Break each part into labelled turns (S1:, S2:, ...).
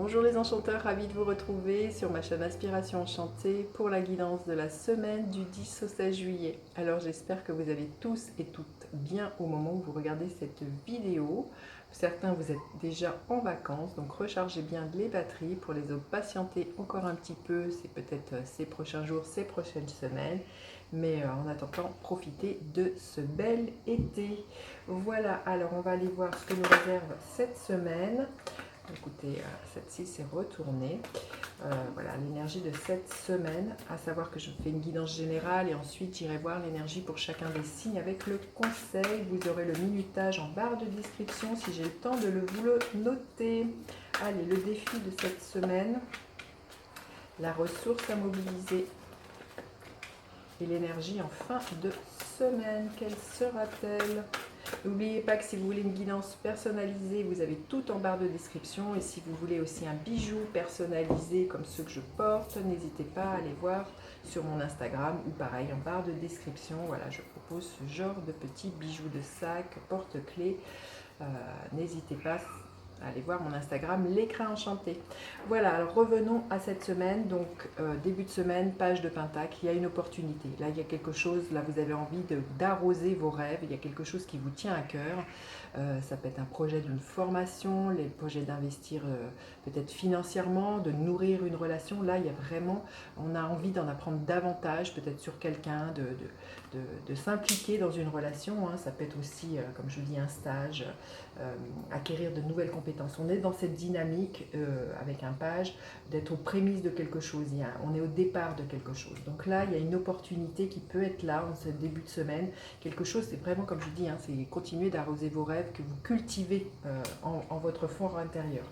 S1: Bonjour les enchanteurs, ravi de vous retrouver sur ma chaîne Inspiration Enchantée pour la guidance de la semaine du 10 au 16 juillet. Alors j'espère que vous allez tous et toutes bien au moment où vous regardez cette vidéo. Certains vous êtes déjà en vacances, donc rechargez bien les batteries. Pour les autres, patientez encore un petit peu, c'est peut-être ces prochains jours, ces prochaines semaines. Mais en attendant, profitez de ce bel été. Voilà, alors on va aller voir ce que nous réserve cette semaine. Écoutez, celle-ci s'est retournée. Voilà l'énergie de cette semaine, à savoir que je fais une guidance générale et ensuite j'irai voir l'énergie pour chacun des signes avec le conseil. Vous aurez le minutage en barre de description si j'ai le temps de vous le noter. Allez, le défi de cette semaine, la ressource à mobiliser et l'énergie en fin de semaine. Quelle sera-t-elle? N'oubliez pas que si vous voulez une guidance personnalisée, vous avez tout en barre de description. Et si vous voulez aussi un bijou personnalisé comme ceux que je porte, n'hésitez pas à aller voir sur mon Instagram ou pareil en barre de description. Voilà, je propose ce genre de petits bijoux de sac, porte-clés. N'hésitez pas à aller voir mon Instagram, l'écrin enchanté. Voilà, alors revenons à cette semaine. Donc, début de semaine, page de Pentacle, il y a une opportunité. Là, il y a quelque chose, là, vous avez envie d'arroser vos rêves, il y a quelque chose qui vous tient à cœur. Ça peut être un projet d'une formation, les projets d'investir peut-être financièrement, de nourrir une relation. Là, il y a vraiment, on a envie d'en apprendre davantage, peut-être sur quelqu'un, de s'impliquer dans une relation. Hein. Ça peut être aussi, comme je dis, un stage, acquérir de nouvelles compétences. On est dans cette dynamique avec un page d'être aux prémices de quelque chose. On est au départ de quelque chose. Donc là, il y a une opportunité qui peut être là en ce début de semaine. Quelque chose, c'est vraiment comme je dis, hein, c'est continuer d'arroser vos rêves que vous cultivez en votre fort intérieur.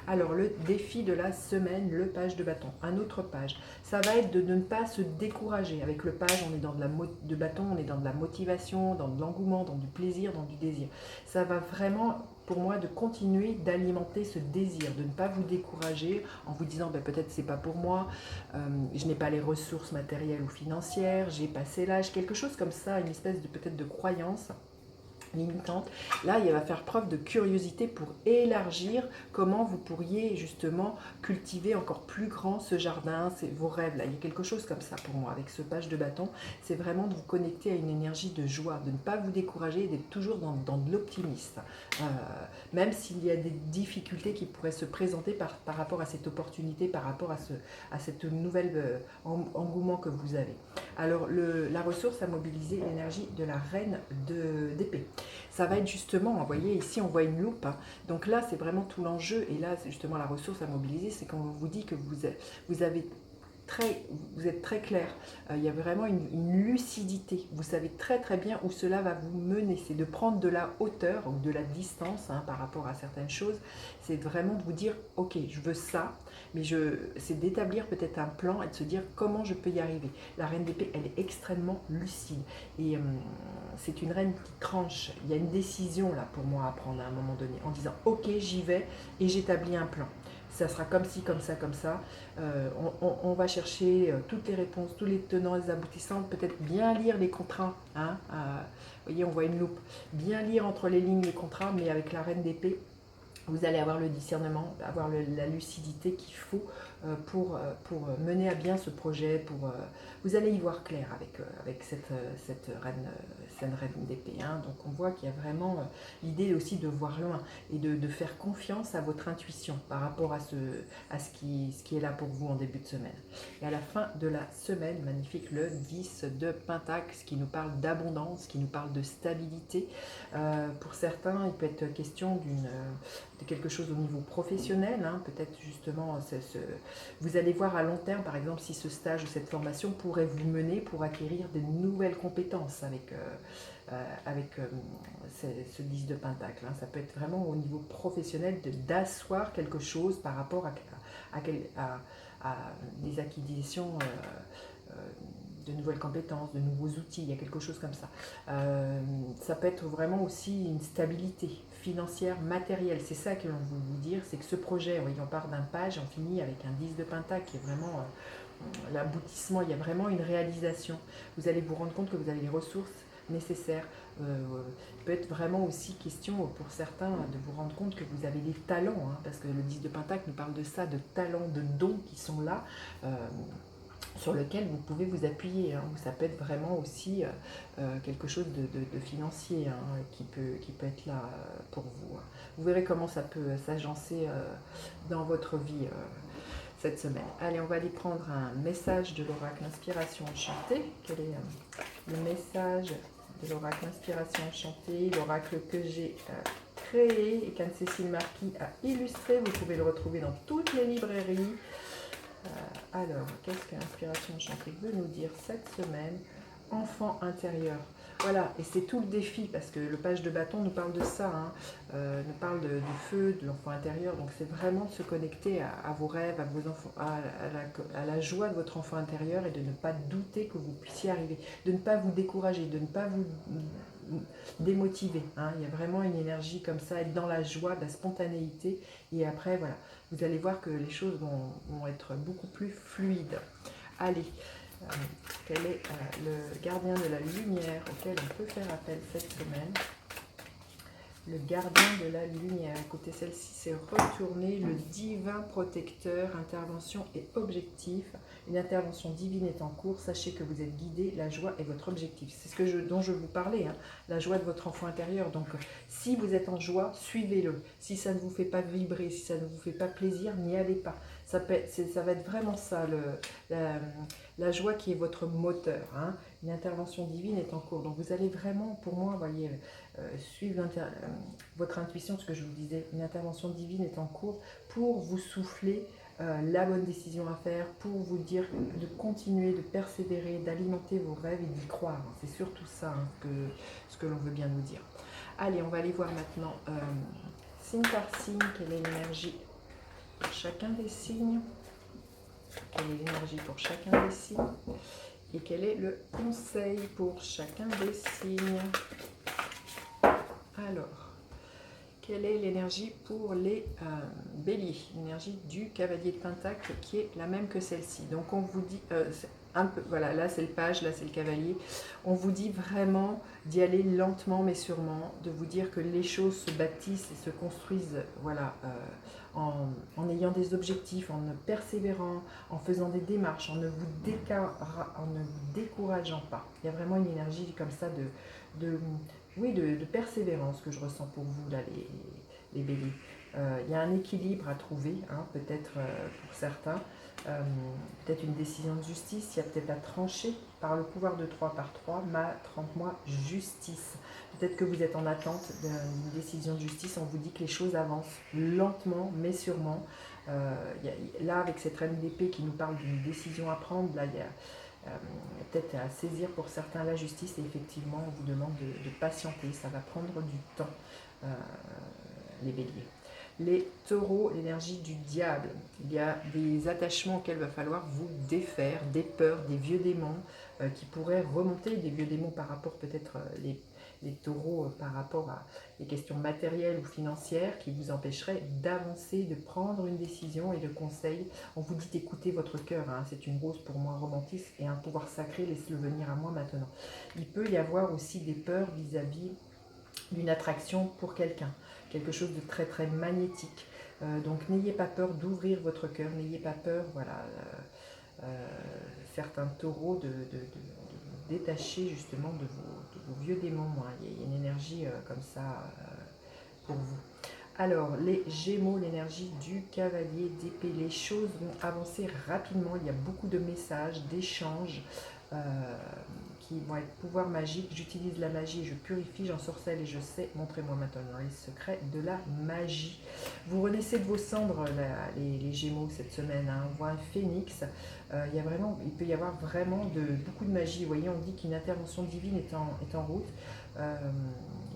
S1: Alors le défi de la semaine, le page de bâton, un autre page, ça va être de ne pas se décourager. Avec le page, on est dans de bâton, on est dans de la motivation, dans de l'engouement, dans du plaisir, dans du désir. Ça va vraiment, pour moi, de continuer d'alimenter ce désir, de ne pas vous décourager en vous disant ben, peut-être c'est pas pour moi, je n'ai pas les ressources matérielles ou financières, j'ai passé l'âge, quelque chose comme ça, une espèce de peut-être de croyance limitante. Là, il va faire preuve de curiosité pour élargir comment vous pourriez justement cultiver encore plus grand ce jardin, vos rêves. Là, il y a quelque chose comme ça pour moi avec ce page de bâton. C'est vraiment de vous connecter à une énergie de joie, de ne pas vous décourager et d'être toujours dans de l'optimisme. Même s'il y a des difficultés qui pourraient se présenter par rapport à cette opportunité, par rapport à cette nouvelle engouement que vous avez. Alors, la ressource à mobiliser, l'énergie de la reine d'épée. Ça va être justement, vous voyez, ici on voit une loupe. Hein. Donc là, c'est vraiment tout l'enjeu. Et là, c'est justement la ressource à mobiliser, c'est quand on vous dit que vous êtes très clair. Il y a vraiment une lucidité. Vous savez très très bien où cela va vous mener. C'est de prendre de la hauteur ou de la distance hein, par rapport à certaines choses. C'est vraiment de vous dire, ok, je veux ça, mais c'est d'établir peut-être un plan et de se dire comment je peux y arriver. La reine d'épée, elle est extrêmement lucide. Et c'est une reine qui tranche. Il y a une décision là pour moi à prendre à un moment donné en disant, ok, j'y vais et j'établis un plan. Ça sera comme ci, comme ça, comme ça. On va chercher toutes les réponses, tous les tenants et les aboutissants, peut-être bien lire les contrats. Hein, vous voyez, on voit une loupe. Bien lire entre les lignes les contrats, mais avec la reine d'épée, vous allez avoir le discernement, avoir la lucidité qu'il faut pour mener à bien ce projet. Vous allez y voir clair avec cette reine d'épée. Hein. Donc on voit qu'il y a vraiment l'idée aussi de voir loin et de faire confiance à votre intuition par rapport à ce qui est là pour vous en début de semaine. Et à la fin de la semaine, magnifique, le 10 de Pentacle, ce qui nous parle d'abondance, qui nous parle de stabilité. Pour certains, il peut être question de quelque chose au niveau professionnel, hein, peut-être justement, vous allez voir à long terme, par exemple, si ce stage ou cette formation pourrait vous mener pour acquérir de nouvelles compétences avec ce 10 de Pentacle. Hein. Ça peut être vraiment au niveau professionnel d'asseoir quelque chose par rapport à des acquisitions de nouvelles compétences, de nouveaux outils, il y a quelque chose comme ça. Ça peut être vraiment aussi une stabilité financière, matérielle. C'est ça que l'on veut vous dire, c'est que ce projet, oui, on part d'un page, on finit avec un 10 de Pentacle qui est vraiment l'aboutissement, il y a vraiment une réalisation. Vous allez vous rendre compte que vous avez les ressources nécessaire. Il peut être vraiment aussi question pour certains de vous rendre compte que vous avez des talents, hein, parce que le 10 de Pentacle nous parle de ça, de talents, de dons qui sont là, sur lequel vous pouvez vous appuyer, hein, ou ça peut être vraiment aussi quelque chose de financier, hein, qui peut être là pour vous. Vous verrez comment ça peut s'agencer dans votre vie cette semaine. Allez, on va aller prendre un message de l'oracle Inspiration Enchantée. Quel est le message de l'oracle Inspiration Enchantée, l'oracle que j'ai créé et qu'Anne-Cécile Marquis a illustré. Vous pouvez le retrouver dans toutes les librairies. Alors, qu'est-ce que l'Inspiration Enchantée veut nous dire cette semaine? Enfant intérieur. Voilà, et c'est tout le défi, parce que le page de bâton nous parle de ça, hein, nous parle du feu, de l'enfant intérieur, donc c'est vraiment de se connecter à vos rêves, à vos enfants, à la joie de votre enfant intérieur, et de ne pas douter que vous puissiez arriver, de ne pas vous décourager, de ne pas vous démotiver, hein. Il y a vraiment une énergie comme ça, être dans la joie, de la spontanéité, et après, voilà, vous allez voir que les choses vont être beaucoup plus fluides. Allez, quel est le gardien de la lumière auquel on peut faire appel cette semaine? Le gardien de la lumière. Écoutez, celle-ci c'est retourner le divin protecteur, intervention et objectif. Une intervention divine est en cours. Sachez que vous êtes guidé, la joie est votre objectif. C'est dont je vous parlais, hein, la joie de votre enfant intérieur. Donc, si vous êtes en joie, suivez-le. Si ça ne vous fait pas vibrer, si ça ne vous fait pas plaisir, n'y allez pas. Ça va être vraiment ça, la joie qui est votre moteur, hein. Une intervention divine est en cours. Donc, vous allez vraiment, pour moi, voyez, suivre votre intuition, ce que je vous disais. Une intervention divine est en cours pour vous souffler la bonne décision à faire, pour vous dire de continuer, de persévérer, d'alimenter vos rêves et d'y croire. C'est surtout ça, hein, ce que l'on veut bien nous dire. Allez, on va aller voir maintenant signe par signe, quelle est l'énergie pour chacun des signes. Quelle est l'énergie pour chacun des signes et quel est le conseil pour chacun des signes. Alors, quelle est l'énergie pour les béliers? L'énergie du cavalier de Pentacle qui est la même que celle-ci. Donc on vous dit, un peu, voilà, là c'est le page, là c'est le cavalier. On vous dit vraiment d'y aller lentement mais sûrement, de vous dire que les choses se bâtissent et se construisent, voilà, en ayant des objectifs, en persévérant, en faisant des démarches, en ne vous décourageant pas. Il y a vraiment une énergie comme ça de persévérance que je ressens pour vous, là, les béliers. Il y a un équilibre à trouver, hein, peut-être pour certains. Peut-être une décision de justice, il y a peut-être à trancher par le pouvoir de 3 par 3, 30 mois, justice. Peut-être que vous êtes en attente d'une décision de justice, on vous dit que les choses avancent lentement mais sûrement. Là, avec cette reine d'épée qui nous parle d'une décision à prendre, là, il y a peut-être à saisir pour certains la justice, et effectivement, on vous demande de patienter, ça va prendre du temps, les béliers. Les taureaux, l'énergie du diable. Il y a des attachements auxquels il va falloir vous défaire, des peurs, des vieux démons qui pourraient remonter, des vieux démons par rapport peut-être les taureaux par rapport à des questions matérielles ou financières qui vous empêcheraient d'avancer, de prendre une décision. Et le conseil, on vous dit d'écouter votre cœur, hein. C'est une rose pour moi romantisme et un pouvoir sacré, laisse-le venir à moi maintenant. Il peut y avoir aussi des peurs vis-à-vis d'une attraction pour quelqu'un, quelque chose de très très magnétique. Donc n'ayez pas peur d'ouvrir votre cœur, n'ayez pas peur, voilà, certains taureaux, de vous détacher justement de vos vieux démons. Il y a une énergie comme ça pour vous. Alors, les Gémeaux, l'énergie du cavalier d'épée. Les choses vont avancer rapidement. Il y a beaucoup de messages, d'échanges qui vont être pouvoir magique. J'utilise la magie, je purifie, j'ensorcelle et je sais. Montrez-moi maintenant les secrets de la magie. Vous renaissez de vos cendres, les Gémeaux, cette semaine, hein. On voit un phénix. Il peut y avoir vraiment beaucoup de magie. Vous voyez, on dit qu'une intervention divine est en route.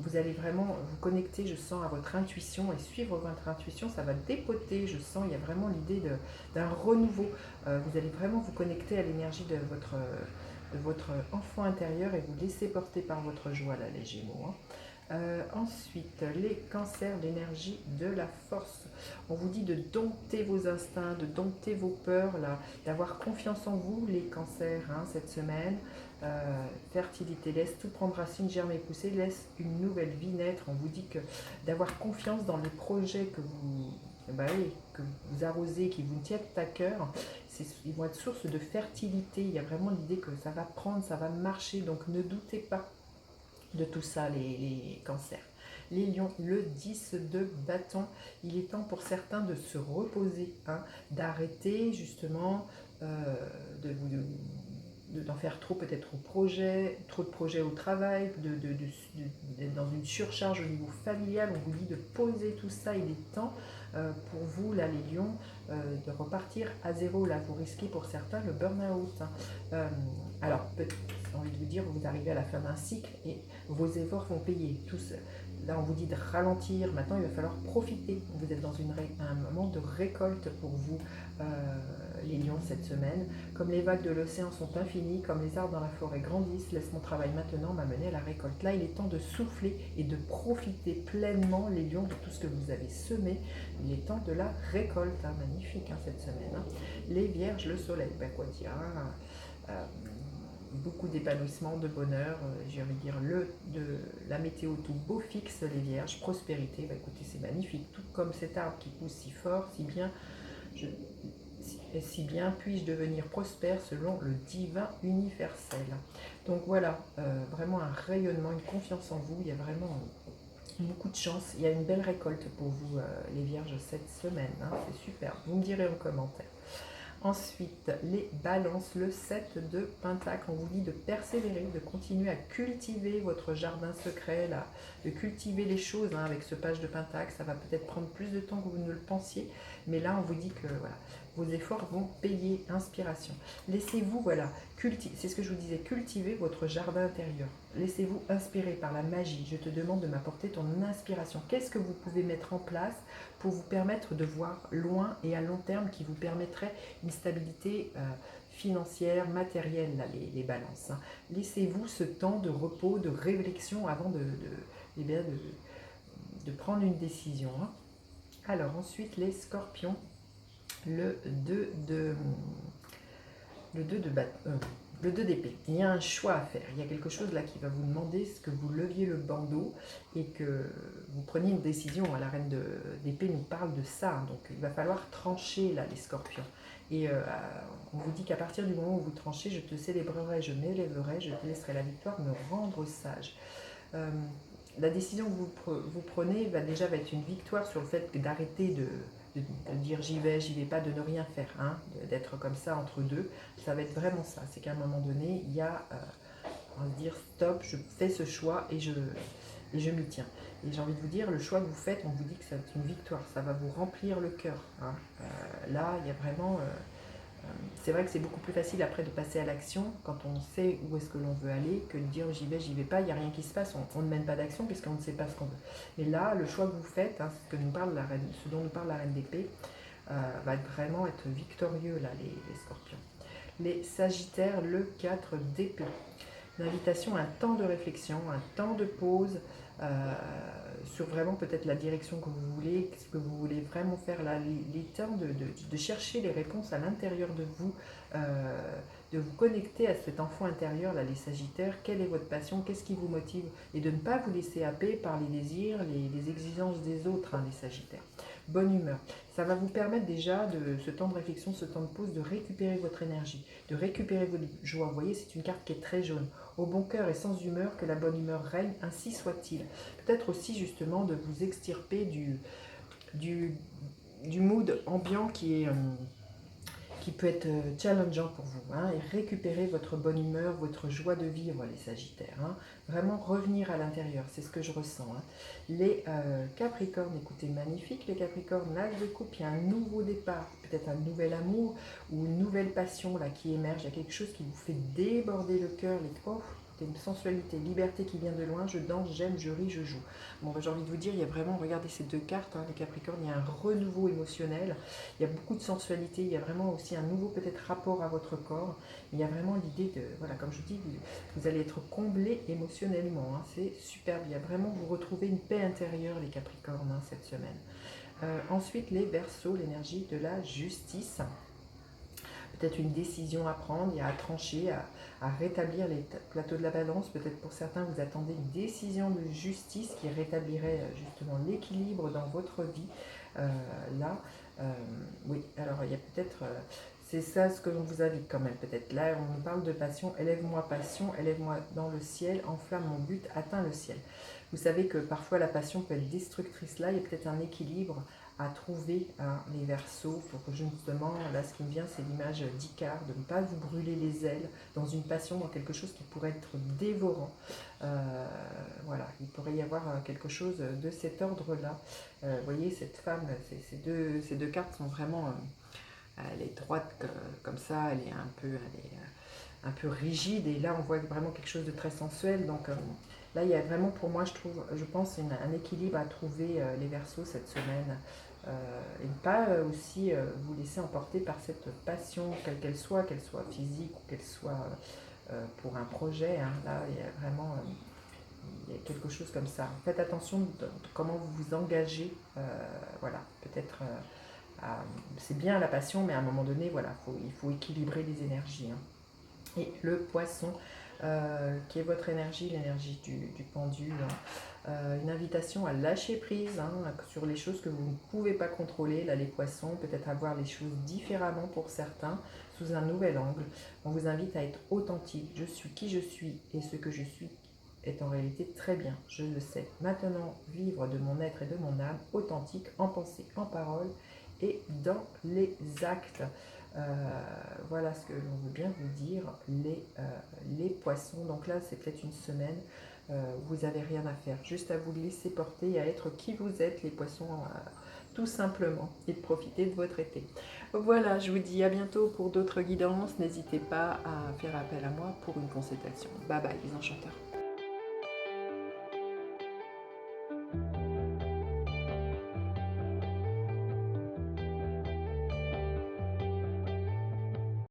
S1: Vous allez vraiment vous connecter, je sens, à votre intuition et suivre votre intuition, ça va dépoter, je sens, il y a vraiment l'idée d'un renouveau. Vous allez vraiment vous connecter à l'énergie de votre enfant intérieur et vous laisser porter par votre joie, là, les Gémeaux, hein. Ensuite, les cancers, l'énergie de la force. On vous dit de dompter vos instincts, de dompter vos peurs, là, d'avoir confiance en vous, les cancers, hein, cette semaine. Fertilité, laisse tout prendre racine, germer, pousser, laisse une nouvelle vie naître. On vous dit que d'avoir confiance dans les projets oui, que vous arrosez, qui vous tiennent à cœur, ils vont être source de fertilité. Il y a vraiment l'idée que ça va prendre, ça va marcher, donc ne doutez pas de tout ça, les cancers. Les lions, le 10 de bâton, il est temps pour certains de se reposer, hein, d'arrêter justement d'en faire trop peut-être au projet, trop de projets au travail, d'être dans une surcharge au niveau familial. On vous dit de poser tout ça. Il est temps pour vous, là, les lions, de repartir à zéro. Là, vous risquez pour certains le burn-out, hein. Alors, j'ai envie de vous dire, vous arrivez à la fin d'un cycle et vos efforts vont payer. Là, on vous dit de ralentir. Maintenant, il va falloir profiter. Vous êtes dans un moment de récolte pour vous, les lions, cette semaine. Comme les vagues de l'océan sont infinies, comme les arbres dans la forêt grandissent, laisse mon travail maintenant m'amener à la récolte. Là, il est temps de souffler et de profiter pleinement, les lions, de tout ce que vous avez semé. Il est temps de la récolte, hein. Magnifique, hein, cette semaine, hein. Les vierges, le soleil, ben quoi dire, hein, beaucoup d'épanouissement, de bonheur, j'ai envie de dire la météo tout beau fixe, les vierges, prospérité, ben écoutez, c'est magnifique, tout comme cet arbre qui pousse si fort, si bien puis-je devenir prospère selon le divin universel. Donc voilà, vraiment un rayonnement, une confiance en vous, il y a vraiment beaucoup de chance, il y a une belle récolte pour vous, les vierges, cette semaine, hein, c'est super, vous me direz en commentaire. Ensuite, les balances, le 7 de Pentacle, on vous dit de persévérer, de continuer à cultiver votre jardin secret, là, de cultiver les choses, hein, avec ce page de Pentacle. Ça va peut-être prendre plus de temps que vous ne le pensiez, mais là, on vous dit que voilà, vos efforts vont payer. Inspiration. Laissez-vous, voilà, c'est ce que je vous disais, cultiver votre jardin intérieur. Laissez-vous inspirer par la magie. Je te demande de m'apporter ton inspiration. Qu'est-ce que vous pouvez mettre en place pour vous permettre de voir loin et à long terme, qui vous permettrait une stabilité financière, matérielle, là, les balances, hein. Laissez-vous ce temps de repos, de réflexion avant de prendre une décision, hein. Alors ensuite, les scorpions, le 2 d'épée. Il y a un choix à faire. Il y a quelque chose là qui va vous demander ce que vous leviez le bandeau et que vous preniez une décision. La reine d'épée nous parle de ça. Donc il va falloir trancher là, les scorpions. Et on vous dit qu'à partir du moment où vous tranchez, je te célébrerai, je m'élèverai, je te laisserai la victoire me rendre sage. La décision que vous prenez va être une victoire sur le fait d'arrêter de dire j'y vais pas, de ne rien faire, hein, d'être comme ça entre deux. Ça va être vraiment ça, c'est qu'à un moment donné, il y a, on va dire stop, je fais ce choix et je m'y tiens. Et j'ai envie de vous dire, le choix que vous faites, on vous dit que c'est une victoire, ça va vous remplir le cœur, hein. Là, il y a vraiment... c'est vrai que c'est beaucoup plus facile après de passer à l'action quand on sait où est-ce que l'on veut aller que de dire j'y vais pas, il n'y a rien qui se passe, on ne mène pas d'action puisqu'on ne sait pas ce qu'on veut. Mais là, le choix que vous faites, hein, ce dont nous parle la reine d'épée, va vraiment être victorieux, là, les scorpions. Les sagittaires, le 4 d'épée. L'invitation à un temps de réflexion, un temps de pause, sur vraiment peut-être la direction que vous voulez, ce que vous voulez vraiment faire là, les temps de chercher les réponses à l'intérieur de vous, de vous connecter à cet enfant intérieur, là, les sagittaires, quelle est votre passion, qu'est-ce qui vous motive, et de ne pas vous laisser happer par les désirs, les exigences des autres, hein, les sagittaires. Bonne humeur. Ça va vous permettre déjà, ce temps de réflexion, ce temps de pause, de récupérer votre énergie, de récupérer votre joie. Vous voyez, c'est une carte qui est très jaune. Au bon cœur et sans humeur, que la bonne humeur règne, ainsi soit-il. Peut-être aussi justement de vous extirper du mood ambiant qui peut être challengeant pour vous, hein, et récupérer votre bonne humeur, votre joie de vivre, les sagittaires, hein. Vraiment revenir à l'intérieur, c'est ce que je ressens, hein. Les capricornes, écoutez, magnifique, les capricornes, l'âge de coupe, il y a un nouveau départ, peut-être un nouvel amour ou une nouvelle passion là qui émerge, il y a quelque chose qui vous fait déborder le cœur, écoutez, une sensualité, liberté qui vient de loin, je danse, j'aime, je ris, je joue. Bon, bah, j'ai envie de vous dire, il y a vraiment, regardez ces deux cartes, hein, les Capricornes, il y a un renouveau émotionnel, il y a beaucoup de sensualité, il y a vraiment aussi un nouveau peut-être rapport à votre corps. Il y a vraiment l'idée de, voilà, comme je vous dis, vous allez être comblé émotionnellement, hein, c'est superbe. Il y a vraiment, vous retrouvez une paix intérieure, les Capricornes, hein, cette semaine. Ensuite, les Verseaux, l'énergie de la justice. Peut-être une décision à prendre, il y a à trancher, à rétablir les plateaux de la balance. Peut-être pour certains, vous attendez une décision de justice qui rétablirait justement l'équilibre dans votre vie. Là, oui, alors il y a peut-être... c'est ça ce que l'on vous invite quand même, peut-être. Là, on nous parle de passion. Élève-moi passion, élève-moi dans le ciel, enflamme mon but, atteins le ciel. Vous savez que parfois la passion peut être destructrice. Là, il y a peut-être un équilibre à trouver, hein, les Verseaux, pour que justement, là ce qui me vient c'est l'image d'Icare, de ne pas vous brûler les ailes dans une passion, dans quelque chose qui pourrait être dévorant. Voilà, il pourrait y avoir quelque chose de cet ordre-là. Vous voyez, cette femme, ces deux cartes sont vraiment... elle est droite comme ça, elle est un peu rigide, et là on voit vraiment quelque chose de très sensuel. Donc là il y a vraiment pour moi, je pense un équilibre à trouver, les Verseaux cette semaine. Et ne pas aussi vous laisser emporter par cette passion, quelle qu'elle soit physique ou qu'elle soit pour un projet, hein. Là il y a vraiment il y a quelque chose comme ça. Faites attention de comment vous vous engagez, voilà, peut-être... c'est bien la passion, mais à un moment donné, voilà, il faut équilibrer les énergies, hein. Et le Poisson, qui est votre énergie, l'énergie du pendule, hein. Une invitation à lâcher prise, hein, sur les choses que vous ne pouvez pas contrôler. Là, les Poissons, peut-être à voir les choses différemment pour certains, sous un nouvel angle. On vous invite à être authentique. Je suis qui je suis, et ce que je suis est en réalité très bien, je le sais. Maintenant, vivre de mon être et de mon âme, authentique, en pensée, en parole et dans les actes. Voilà ce que l'on veut bien vous dire, les Poissons. Donc là, c'est peut-être une semaine où vous n'avez rien à faire, juste à vous laisser porter et à être qui vous êtes, les Poissons, tout simplement, et de profiter de votre été. Voilà, je vous dis à bientôt pour d'autres guidances. N'hésitez pas à faire appel à moi pour une consultation. Bye bye les enchanteurs.